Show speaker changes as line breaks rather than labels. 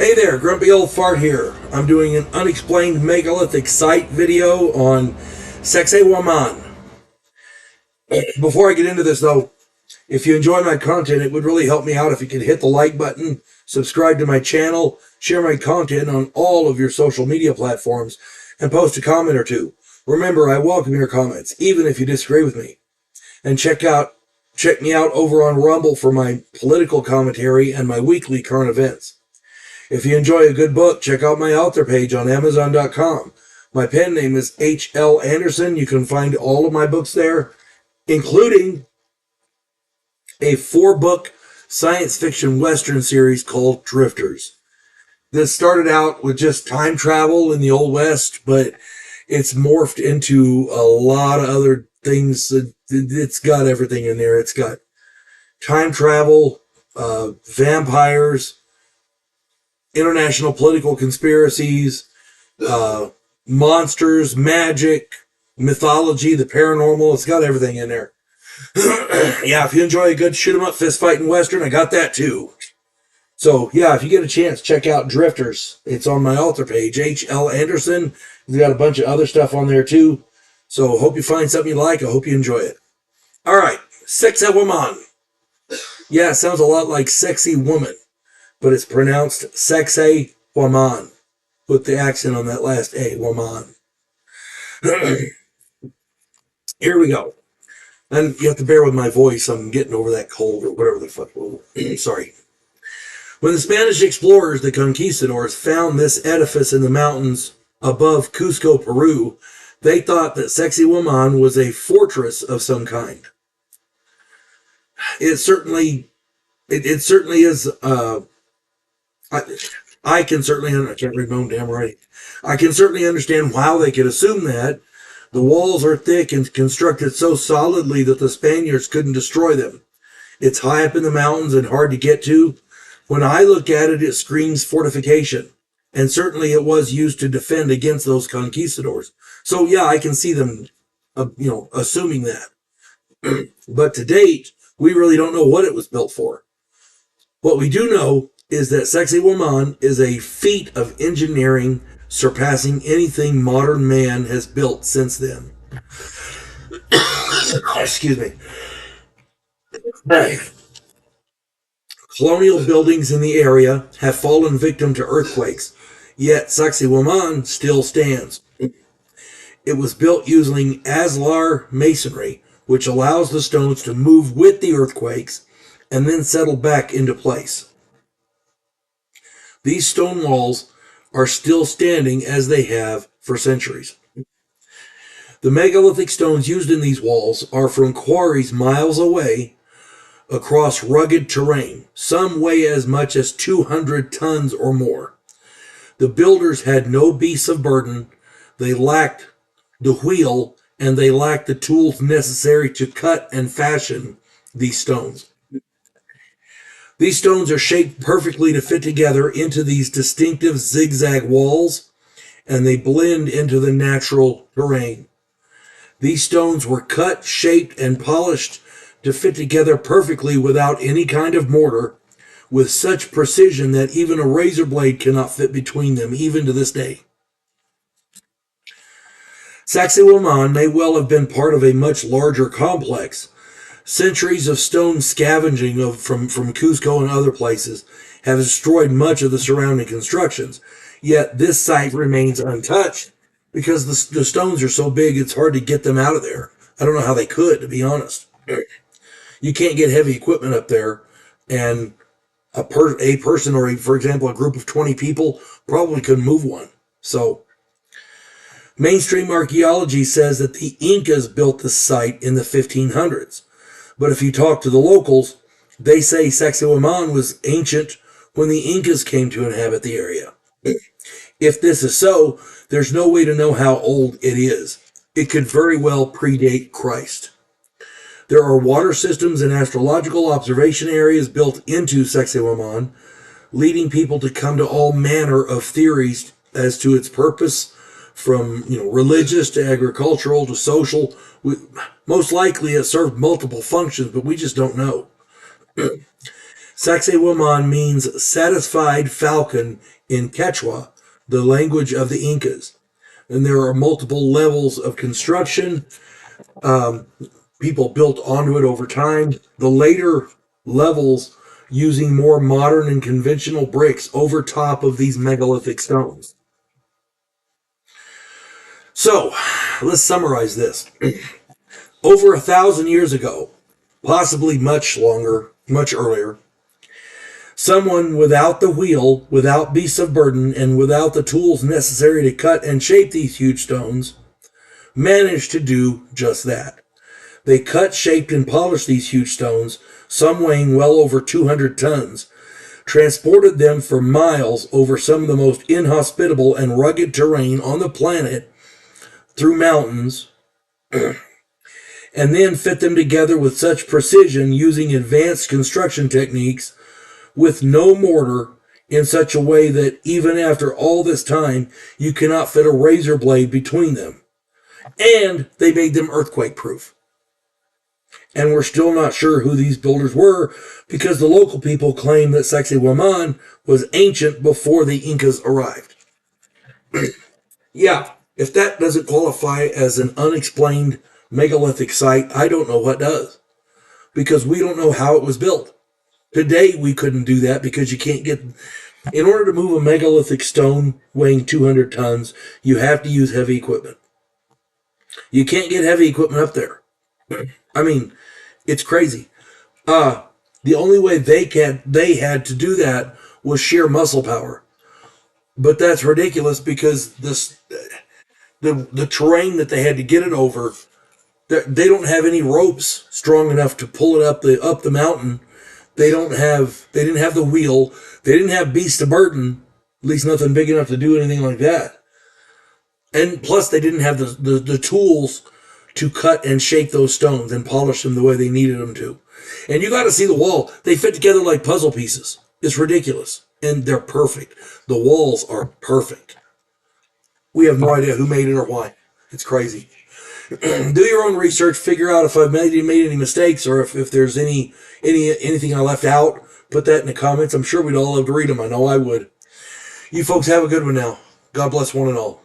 Hey there, Grumpy Old Fart here. I'm doing an unexplained megalithic site video on Sacsayhuaman. Before I get into this though, if you enjoy my content, it would really help me out if you could hit the like button, subscribe to my channel, share my content on all of your social media platforms, and post a comment or two. Remember, I welcome your comments, even if you disagree with me. And check me out over on Rumble for my political commentary and my weekly current events. If you enjoy a good book, check out my author page on Amazon.com. My pen name is H.L. Anderson. You can find all of my books there, including a 4-book science fiction Western series called Drifters. This started out with just time travel in the Old West, but it's morphed into a lot of other things. It's got everything in there. It's got time travel, vampires, international political conspiracies, monsters, magic, mythology, the paranormal. It's got everything in there. Yeah, if you enjoy a good shoot 'em up fist fighting Western, I got that too. So yeah, if you get a chance, check out Drifters. It's on my author page, H.L. Anderson. We've got a bunch of other stuff on there too. So hope you find something you like. I hope you enjoy it. All right, Sacsayhuaman. Yeah, it sounds a lot like sexy woman, but it's pronounced Sacsayhuaman. Put the accent on that last A, woman. Here we go. And you have to bear with my voice. I'm getting over that cold or whatever the fuck. Sorry. When the Spanish explorers, the conquistadors, found this edifice in the mountains above Cusco, Peru, they thought that Sacsayhuaman was a fortress of some kind. It certainly is. I can certainly, I can't read my own damn writing. I can certainly understand how they could assume that. The walls are thick and constructed so solidly that the Spaniards couldn't destroy them. It's high up in the mountains and hard to get to. When I look at it, it screams fortification. And certainly it was used to defend against those conquistadors. So yeah, I can see them, assuming that. But to date, we really don't know what it was built for. What we do know is that Sacsayhuaman is a feat of engineering surpassing anything modern man has built since then. Excuse me. Colonial buildings in the area have fallen victim to earthquakes, yet Sacsayhuaman still stands. It was built using ashlar masonry, which allows the stones to move with the earthquakes and then settle back into place. These stone walls are still standing as they have for centuries. The megalithic stones used in these walls are from quarries miles away across rugged terrain. Some weigh as much as 200 tons or more. The builders had no beasts of burden. They lacked the wheel, and they lacked the tools necessary to cut and fashion these stones. These stones are shaped perfectly to fit together into these distinctive zigzag walls, and they blend into the natural terrain. These stones were cut, shaped, and polished to fit together perfectly without any kind of mortar, with such precision that even a razor blade cannot fit between them, even to this day. Sacsayhuaman may well have been part of a much larger complex. Centuries of stone scavenging from Cusco and other places have destroyed much of the surrounding constructions, yet this site remains untouched because the stones are so big it's hard to get them out of there. I don't know how they could, to be honest. You can't get heavy equipment up there, and a person or, for example, a group of 20 people probably couldn't move one. So mainstream archaeology says that the Incas built this site in the 1500s. But if you talk to the locals, they say Sacsayhuaman was ancient when the Incas came to inhabit the area. If this is so, there's no way to know how old it is. It could very well predate Christ. There are water systems and astrological observation areas built into Sacsayhuaman, leading people to come to all manner of theories as to its purpose, from religious to agricultural to social. Most likely it served multiple functions, but we just don't know. Sacsayhuaman means satisfied falcon in Quechua, the language of the Incas. And there are multiple levels of construction. People built onto it over time. The later levels using more modern and conventional bricks over top of these megalithic stones. So, let's summarize this. Over 1,000 years ago, possibly much longer, much earlier, someone without the wheel, without beasts of burden, and without the tools necessary to cut and shape these huge stones, managed to do just that. They cut, shaped, and polished these huge stones, some weighing well over 200 tons, transported them for miles over some of the most inhospitable and rugged terrain on the planet through mountains, and then fit them together with such precision using advanced construction techniques with no mortar in such a way that even after all this time, you cannot fit a razor blade between them. And they made them earthquake proof. And we're still not sure who these builders were because the local people claim that Sacsayhuaman was ancient before the Incas arrived. Yeah, if that doesn't qualify as an unexplained megalithic site, I don't know what does. Because we don't know how it was built. Today we couldn't do that because you can't get... In order to move a megalithic stone weighing 200 tons, you have to use heavy equipment. You can't get heavy equipment up there. I mean, it's crazy. The only way they had to do that was sheer muscle power. But that's ridiculous because the terrain that they had to get it over, they don't have any ropes strong enough to pull it up the mountain. They didn't have the wheel. They didn't have beasts of burden, at least nothing big enough to do anything like that. And plus they didn't have the tools to cut and shape those stones and polish them the way they needed them to. And you got to see the wall. They fit together like puzzle pieces. It's ridiculous. And they're perfect. The walls are perfect. We have no idea who made it or why. It's crazy. Do your own research. Figure out if I've made any mistakes or if there's anything I left out. Put that in the comments. I'm sure we'd all love to read them. I know I would. You folks have a good one now. God bless one and all.